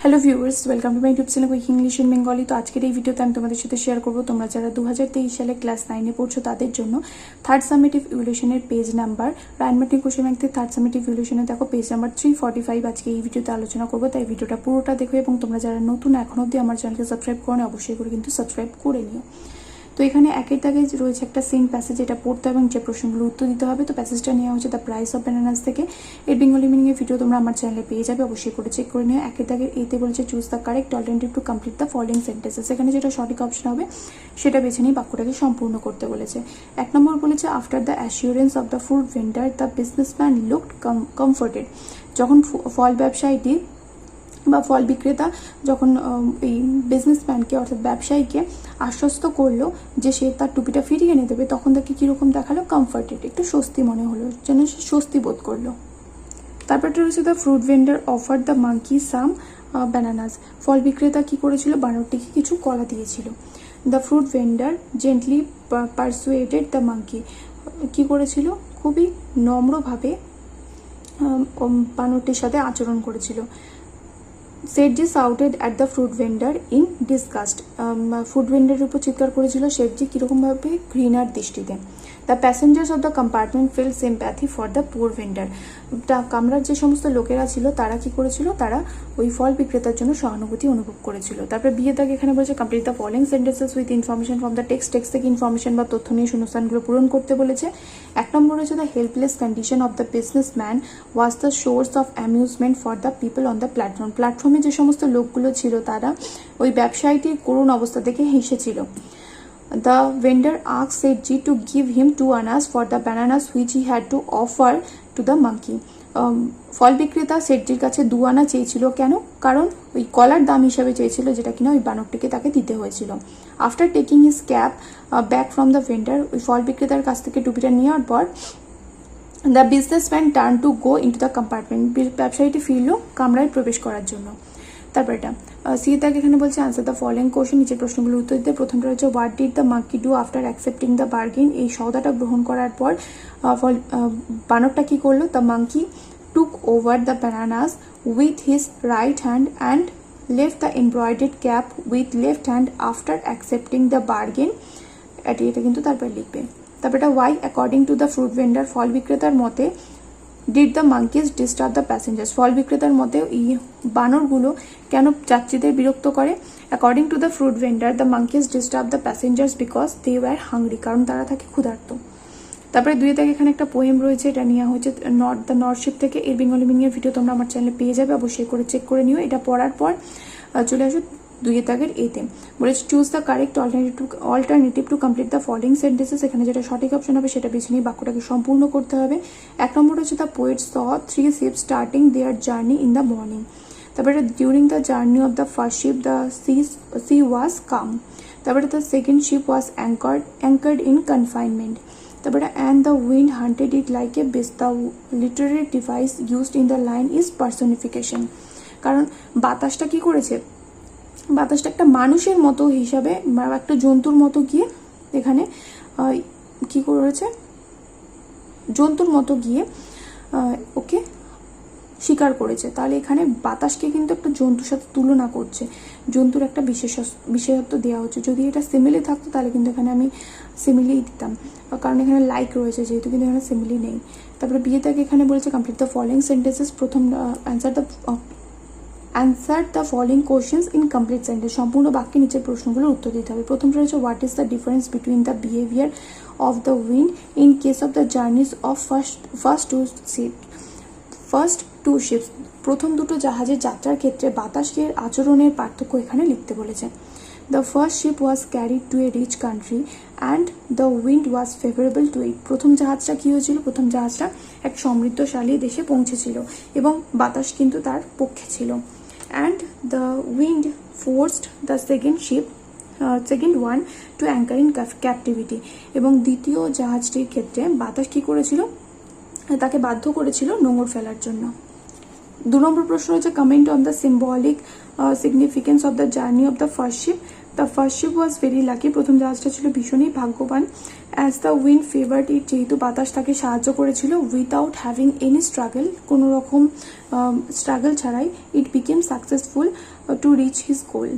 Hello viewers, welcome to my YouTube channel quick English in Bengali. তো আজকের এই ভিডিওতে আমি তোমাদের সাথে শেয়ার করবো তোমরা যারা 2023 সালে ক্লাস 9-এ পড়ছো তাদের জন্য থার্ড সামেটিভ ইভ্যালুয়েশনের পেজ নাম্বার রাইনমার্টিন কোশ্চেন ব্যাংক থেকে থার্ড সামেটিভ ইভ্যালুয়েশনে দেখো পেজ নাম্বার 345 আজকে এই ভিডিওতে আলোচনা করবো। তাই ভিডিওটা পুরোটা দেখো এবং তোমরা যারা নতুন এখন অবধি আমার চ্যানেলকে সাবস্ক্রাইব করো অবশ্যই করে কিন্তু সাবস্ক্রাইব করে নিও। তো এখানে একের দাগে রয়েছে একটা সেম প্যাসেজ, এটা পড়তে এবং যে প্রশ্নগুলো উত্তর দিতে হবে। তো প্যাসেজটা নেওয়া হচ্ছে দ্য প্রাইস অফ ব্যানানাস থেকে। এর বেঙ্গলি মিনিংয়ের ভিডিও তোমরা আমার চ্যানেলে পেয়ে যাবে, অবশ্যই করে চেক করে নিও। একের দাগের এতে বলেছে choose the correct alternative to complete the following sentences. এখানে যেটা সঠিক অপশন হবে সেটা বেছে নিয়ে বাক্যটাকে সম্পূর্ণ করতে বলেছে। 1 নম্বর বলেছে after the assurance of the food vendor the businessman looked comforted. যখন ফল ব্যবসায়ীটি বা ফল বিক্রেতা যখন এই বিজনেসম্যানকে অর্থাৎ ব্যবসায়ীকে আশ্বস্ত করলো যে সে তার টুপিটা ফিরিয়ে এনে দেবে, তখন তাকে কীরকম দেখালো? কমফর্টেড, একটু স্বস্তি মনে হলো, যেন সে স্বস্তি বোধ করলো। তারপরটা রয়েছে the fruit vendor offer the monkey some bananas. ফল বিক্রেতা কি করেছিল? বানরটিকে কিছু কলা দিয়েছিল। The fruit vendor gently persuaded the monkey. কি করেছিল? খুবই নম্রভাবে বানরটির সাথে আচরণ করেছিল। Sethji shouted at the fruit vendor in disgust. Fruit ভেন্ডারের উপর চিৎকার করেছিল শেঠজি কীরকমভাবে? ঘৃণার দৃষ্টিতে। The passengers of the compartment feel sympathy for the poor vendor. কামরার যে সমস্ত লোকেরা ছিল তারা কি করেছিল? তারা ওই ফল বিক্রেতার জন্য সহানুভূতি অনুভব করেছিল। তারপরে বিয়ে দাগ এখানে বলেছে complete the following sentences with information from the text থেকে ইনফরমেশন বা তথ্য নিয়ে শূন্যস্থানগুলো পূরণ করতে বলেছে। 1 নম্বর হচ্ছে the helpless condition of the businessman was the source of amusement for the people on the platform. প্ল্যাটফর্মে যে সমস্ত লোকগুলো ছিল তারা ওই ব্যবসায়ীটির করুণ অবস্থা দেখে হেসেছিল। The vendor asked Sethji to give him 2 anas for the bananas which he had to offer to the monkey. ফল বিক্রেতা সেটজির কাছে 2 আনা চেয়েছিল। কেন? কারণ ওই কলার দাম হিসাবে চেয়েছিল, যেটা কিনা ওই বানরটিকে তাকে দিতে হয়েছিল। After taking his cap back from the vendor, ওই ফল বিক্রেতার কাছ থেকে টুপিটা নেওয়ার পর the businessman turn to go into the compartment. ব্যবসায়ীটি ফিরল কামরায় প্রবেশ করার জন্য। তারপর এটা সি তাকে এখানে বলছে আনসার দ্য ফলোইং কোশ্চেন, নিচের প্রশ্নগুলো উত্তর দিতে। প্রথমটা হচ্ছে what did the monkey do after accepting the bargain. এই সওদাটা গ্রহণ করার পর বানরটা কি করলো? The monkey took over the bananas with his right hand and left the embroidered cap with left hand after accepting the bargain. এটা কিন্তু তারপর লিখবে। তারপর এটা why according to the fruit vendor, ফল বিক্রেতার মতে did the monkeys disturb the passengers. ফল বিক্রেতার মতে এই বানরগুলো কেন যাত্রীদের বিরক্ত করে? According to the fruit vendor the monkeys disturb the passengers because they were hungry. কারণ তারা থাকে ক্ষুধার্ত। তারপরে 2 থেকে এখানে একটা পোয়েম রয়েছে, এটা নেওয়া হয়েছে দ্য নর্থশিপ থেকে। এর বেঙ্গলি মিনিংয়ের ভিডিও তোমরা আমার চ্যানেলে পেয়ে যাবে, অবশ্যই করে চেক করে নিও। এটা পড়ার পর চলে আসো 2 দাগের এতে বলেছে choose the correct alternative to complete the following sentences. এখানে যেটা সঠিক অপশন হবে সেটা বেছে নিয়ে বাক্যটাকে সম্পূর্ণ করতে হবে। 1 নম্বর হচ্ছে the poet saw 3 ships starting their journey in the morning. তারপরে during the journey of the first ship the sea was calm. তারপরে the second ship was anchored in confinement. তারপরে and the wind haunted it like a beast. The literary device used in the line is personification. কারণ বাতাসটা কি করেছে? বাতাসটা একটা মানুষের মতো হিসাবে একটা জন্তুর মতো গিয়ে এখানে কি করেছে? জন্তুর মতো গিয়ে ওকে স্বীকার করেছে। তাহলে এখানে বাতাসকে কিন্তু একটা জন্তুর সাথে তুলনা করছে, জন্তুর একটা বিশেষত্ব দেওয়া হচ্ছে। যদি এটা সিমিলি থাকতো তাহলে কিন্তু এখানে আমি সিমিলি দিতাম, কারণ এখানে লাইক রয়েছে যেহেতু, কিন্তু এখানে সিমিলি নেই। তারপরে বিয়ে তাকে এখানে বলেছে কমপ্লিট দ্য ফলোইং সেন্টেন্সেস। প্রথম answer the following questions in complete sentence. সম্পূর্ণ বাক্যে নিচের প্রশ্নগুলোর উত্তর দিতে হবে। প্রথমটা রয়েছে what is the difference between the behaviour of the wind in case of the journeys of first two ships. প্রথম দুটো জাহাজের যাত্রার ক্ষেত্রে বাতাসের আচরণের পার্থক্য এখানে লিখতে বলেছে। The first ship was carried to a rich country and the wind was favourable to it. প্রথম জাহাজটা কী হয়েছিল? প্রথম জাহাজটা এক সমৃদ্ধশালী দেশে পৌঁছেছিল এবং বাতাস কিন্তু তার পক্ষে ছিল। And the wind forced the second one two anchor in captivity. এবং দ্বিতীয় জাহাজটির ক্ষেত্রে বাতাস কী করেছিল? তাকে বাধ্য করেছিল নোঙর ফেলার জন্য। 2 নম্বর প্রশ্ন হচ্ছে comment on the symbolic significance of the journey of the first ship. The first ship was very lucky, প্রথম জাহাজটা ছিল ভীষণই ভাগ্যবান। অ্যাজ দ্য উইন্ড ফেভার্ড ইট, যেহেতু বাতাস তাকে সাহায্য করেছিল। উইথাউট হ্যাভিং এনি স্ট্রাগল, কোনো রকম স্ট্রাগল ছাড়াই, ইট became successful to reach his goal,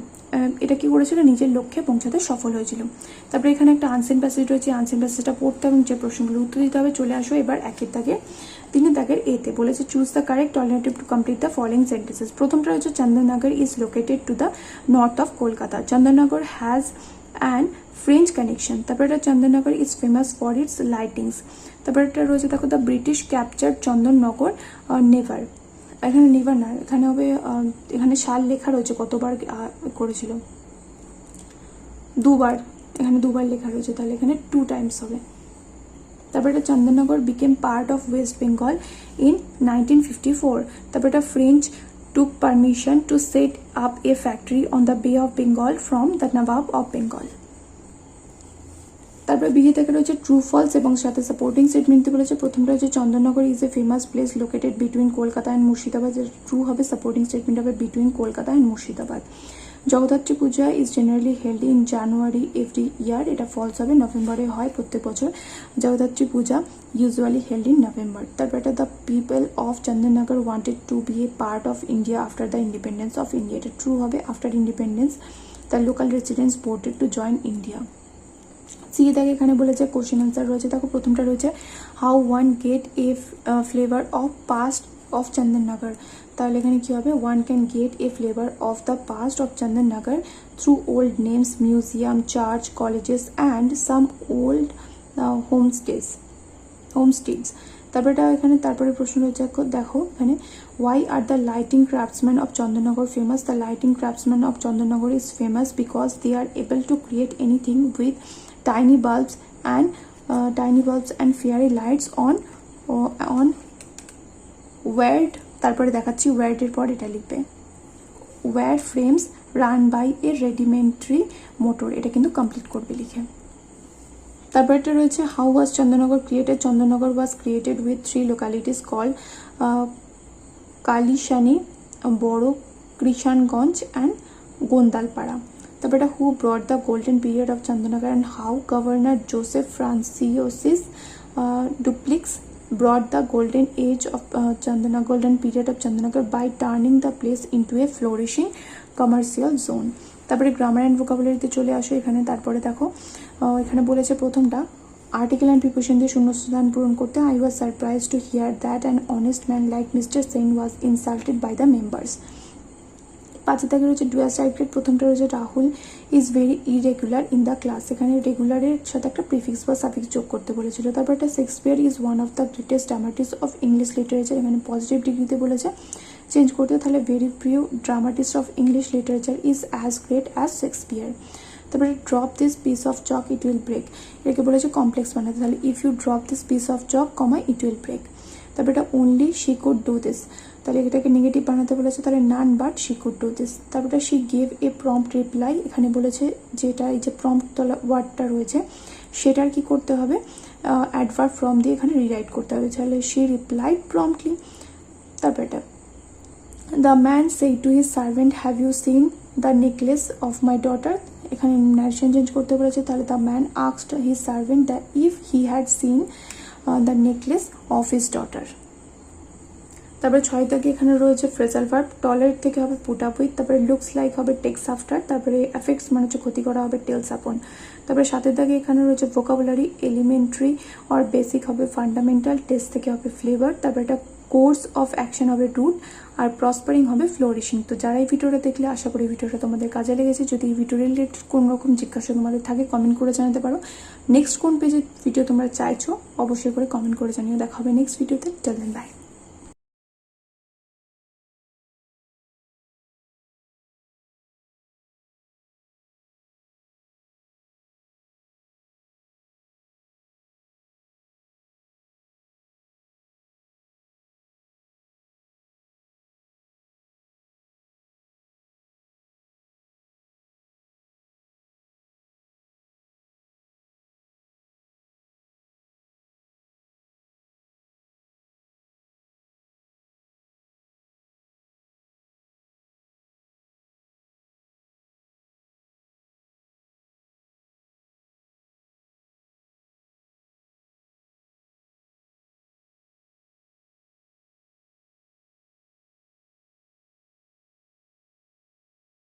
এটা কি করেছিল, নিজের লক্ষ্যে পৌঁছাতে সফল হয়েছিল। তারপরে এখানে একটা আনসেন প্যাসেজ রয়েছে, আনসেন প্যাসেজটা পড়তে এবং যে প্রশ্নগুলো উত্তর দিতে হবে। চলে আসো এবার একের দাগে। 3 দাগের এতে বলেছে choose the correct alternative to complete the following sentences. প্রথমটা রয়েছে Chandannagar is located to the north of Kolkata. Chandannagar has an French connection. তারপরে এটা Chandannagar is famous for its lightings. তারপরে এটা রয়েছে দেখো the British capture Chandannagar never. এখানে নেভার না, এখানে হবে, এখানে সাল লেখা রয়েছে কতবার করেছিল, 2 বার, এখানে 2 বার লেখা রয়েছে, তাহলে এখানে 2 টাইমস হবে। তারপরে এটা Chandannagar became part of West Bengal in 1954। তারপরে এটা French took permission to set up a factory on the Bay of Bengal from the Nawab of Bengal। তারপরে বিয়ে থেকে রয়েছে ট্রু ফলস এবং সাথে সাপোর্টিং স্টেটমেন্ট বলেছে। প্রথমটা হচ্ছে Chandannagar is a famous place located between Kolkata and Murshidabad, true হবে, সাপোর্টিং স্টেটমেন্ট হবে between Kolkata and Murshidabad. Jagaddhatri Puja is generally held in January every year, এটা ফলস হবে, নভেম্বরে হয় প্রত্যেক বছর। Jagaddhatri Puja usually held in November. তারপর এটা the people of Chandannagar wanted to be a part of India after the independence of India, এটা ট্রু হবে, after independence the local residents voted to join India. C দেখে এখানে বলেছে কোশ্চেন আনসার রয়েছে, দেখো প্রথমটা রয়েছে how one get a flavour of past of Chandannagar, তাহলে এখানে কি হবে, one can get a flavour of the past of Chandannagar through old names, museum, church, colleges and some old homestays. তারপরে এটা এখানে তারপরে প্রশ্ন রয়েছে, দেখো এখানে why are the lighting craftsman of Chandannagar famous. The lighting craftsman of Chandannagar is famous because they are able to create anything with tiny bulbs and fairy lights on wired, তারপরে দেখাচ্ছি wired এর পর এটা লিখবে wire frames run by a rudimentary motor, এটা কিন্তু complete করবে লিখে। তারপর এটা রয়েছে how was Chandannagar created. Chandannagar was created with 3 localities called Kalishani, বড় কৃষাণগঞ্জ অ্যান্ড গোন্দালপাড়া। তারপর এটা who brought the golden period of Chandannagar and how governor Joseph Francois Dupleix brought the golden age of golden period of Chandanagar by turning the place into a flourishing commercial zone। তারপরে grammar and ভোকাবুলারিতে চলে আসো এখানে। তারপরে দেখো এখানে বলেছে প্রথমটা article and preposition দিয়ে শূন্যস্থান পূরণ করতে। I was surprise to hear that an honest man like mister Sen was insulted by the members. 5 থেকে রয়েছে ডুয়াল সাইক্রেট। প্রথমটা রয়েছে Rahul is very irregular in the class, এখানে রেগুলারের সাথে একটা প্রিফিক্স বা সাফিক্স যোগ করতে বলেছিল। তারপর একটা Shakespeare is one of the greatest dramatist of English literature, এখানে পজিটিভ ডিগ্রিতে বলেছে চেঞ্জ করতে, তাহলে ভেরি প্রিয় dramatist of English literature is as great as Shakespeare. তারপরে drop this piece of chalk it will break, এটাকে বলেছে কমপ্লেক্স বানাতে, তাহলে if you drop this piece of chalk comma it will break. তারপর এটা only she could do this, তাহলে এটাকে negative বানাতে বলেছে, তাহলে নান but she could do this. তারপরে she gave a prompt reply, এখানে বলেছে যেটা এই যে প্রম্পট ওয়ার্ডটা রয়েছে সেটার কি করতে হবে, অ্যাডভার্ব ফ্রম দিয়ে এখানে রিরাইট করতে হবে, তাহলে শি রিপ্লাইড প্রম্পটলি। তারপর এটা the man said to his servant have you seen the necklace of my daughter, এখানে ন্যারেশন চেঞ্জ করতে বলেছে, তাহলে the man asked his servant the if he had seen the necklace of his daughter. তারপরে 6 থেকে এখানে রয়েছে phrasal verb, tolerate থেকে হবে পুট আপ উইথ, তারপরে লুকস লাইক হবে টেক্স আফটার, তারপরে এফেক্টস মানে হচ্ছে ক্ষতি করা হবে টেলস আপন। তারপরে 7 থেকে এখানে রয়েছে ভোকাবুলারি, এলিমেন্টারি অর বেসিক হবে ফান্ডামেন্টাল, টেস্ট থেকে হবে ফ্লেভার, তারপরে এটা কোর্স অফ অ্যাকশন হবে রুট, আর প্রসপারিং হবে ফ্লোরিশিং। তো যারা এই ভিডিওটা দেখলে আশা করি ভিডিওটা তোমাদের কাজে লেগেছে। যদি এই ভিডিও রিলেটেড কোনো রকম জিজ্ঞাসা তোমাদের থাকে কমেন্ট করে জানাতে পারো। নেক্সট কোন পেজের ভিডিও তোমরা চাইছো অবশ্যই করে কমেন্ট করে জানিও। দেখা হবে নেক্সট ভিডিওতে। Till then by.